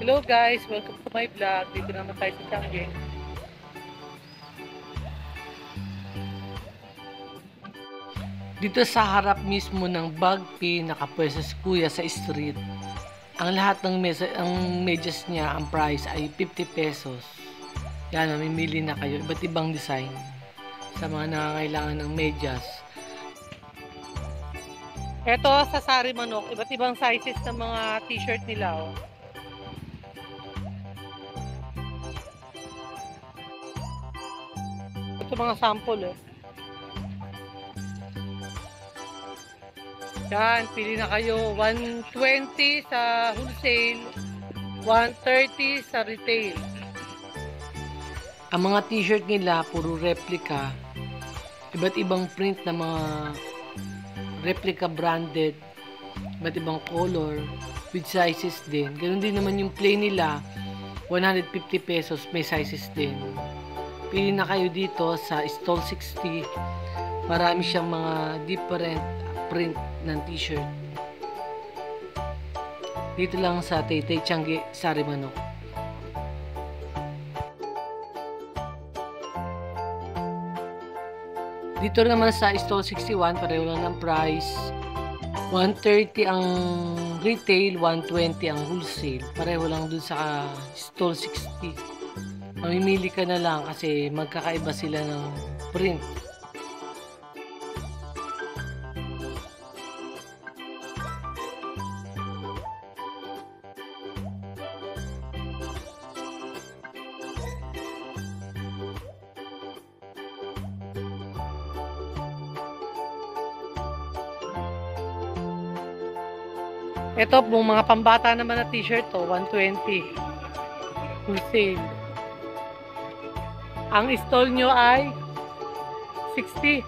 Hello guys, welcome to my vlog. Dito naman tayo sa Changi. Dito sa harap mismo ng Bagpi, nakapwesto si Kuya sa street. Ang lahat ng medyas niya, ang price ay 50 pesos. Yan, mamimili na kayo. Iba't ibang design sa mga nangangailangan ng medyas. Ito sa Sari Manok, iba't ibang sizes ng mga t-shirt nila. Oh. Ito mga sample. Yan, pili na kayo. 120 sa wholesale, 130 sa retail. Ang mga t-shirt nila, puro replica. Iba't ibang print na mga replica branded. Iba't ibang color. With sizes din. Ganun din naman yung plain nila. 150 pesos, may sizes din. Pili na kayo dito sa Stall 60. Marami siyang mga different print ng t-shirt. Dito lang sa Taytay Changi, Sari Manok. Dito naman sa Stall 61, pareho lang ng price. 130 ang retail, 120 ang wholesale. Pareho lang dun sa Stall 60. Mamimili ka na lang kasi magkakaiba sila ng print. Ito, mga pambata naman na t-shirt to, 120. Wholesale. Ang stall nyo ay 60?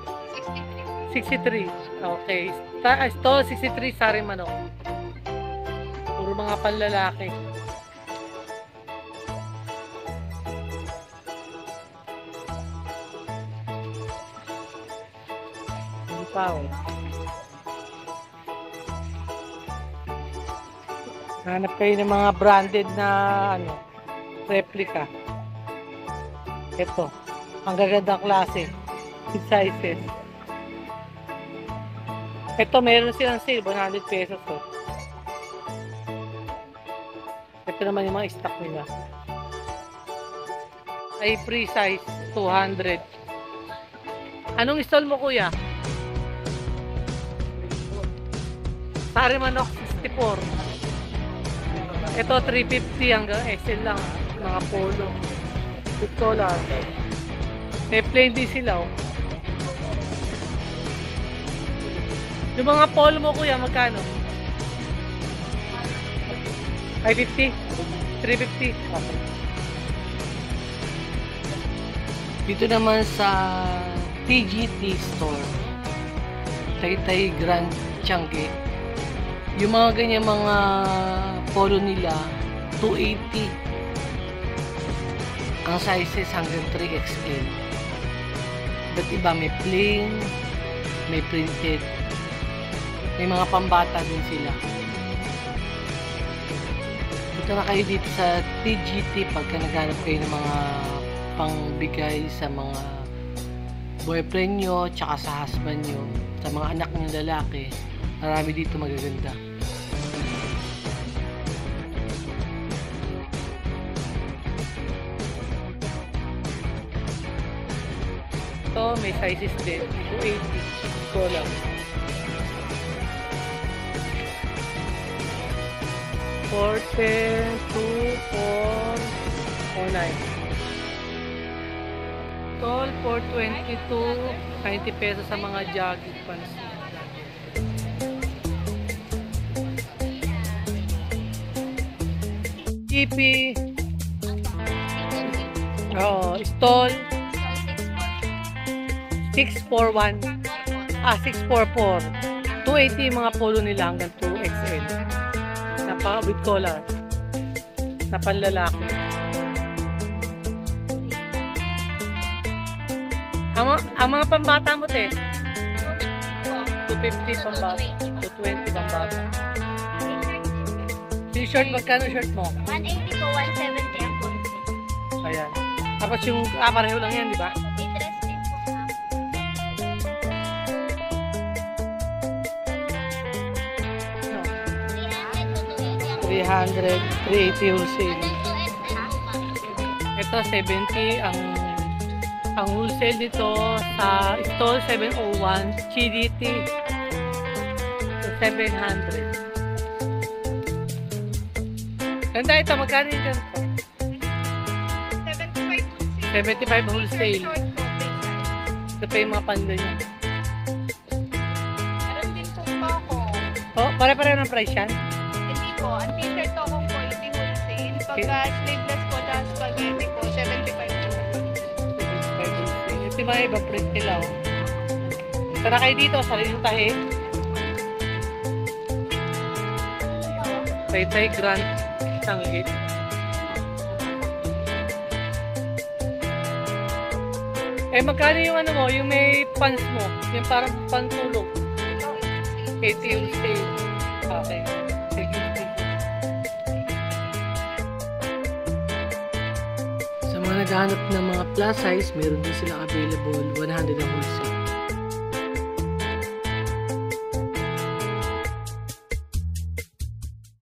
63. Okay. Stall 63, Sari Manok. Puro mga panlalaki. Ano pa, oh. Hanap kayo ng mga branded na replica. Ito, ang gagandang klase. With sizes. Ito, meron silang sale, 100 pesos. Oh. Ito naman yung mga stock nila. Ay, free size, 200. Anong stall mo, kuya? Sari Manok, 64. Ito, 350 hanggang XL lang. Mga polo. With collar. May plain din sila, oh. Yung mga polo mo, kuya, magkano? Ay, 50? 350? Okay. Dito naman sa TGT Store. Taytay Grand Changi. Yung mga ganyan mga polo nila, 280. Ang sizes hanggang 3XL. Ba't iba, may plain, may printed, may mga pambata din sila. Punta na kayo dito sa TGT pagka naghanap kayo ng mga pangbigay sa mga boyfriend nyo, tsaka sa husband nyo, sa mga anak nyo lalaki. Marami dito magaganda. Ito, may sizes din. 280. Ito lang. $410, $2,409. Tol, $422. 90 pesos sa mga jogging pants. GP. Stall 641. 644. 280 yung mga polo nila hanggang 2XL. Napa with collar. Na panlalaki. Ang mga pambata mo, te? 250 pambata. 220 pambata. T-shirt, magkano shirt mo? 180 Ayan. Tapos yung pareho lang yan, di ba? Interesting po ma'am. 300, 380 wholesale. Ano yung 2S na po ma'am? Ito 70 ang wholesale dito sa stall 701 GDT. So 700. Ganda ito, magkano yung ganito? 75 wholesale. Ito pa yung mga panda niya. Meron din po pa ako. Oh, pare-pareho ng price yan? Hindi po. Ang t-shirt ko kung po, hindi wholesale. Pagka sleeveless po, dahil spaghetti po, 75 po. 75 wholesale. Ito yung mga ibang print nila. Oh. Tara kayo dito, sariling tahi. Tay-tay Grand Sangit. Eh, magkano yung ano mo, yung may pants mo? Yung parang pantulog. 80 yung stay. Okay. Sige. Sa mga naghahanap ng mga plus size, meron din silang available 100 ang wholesale.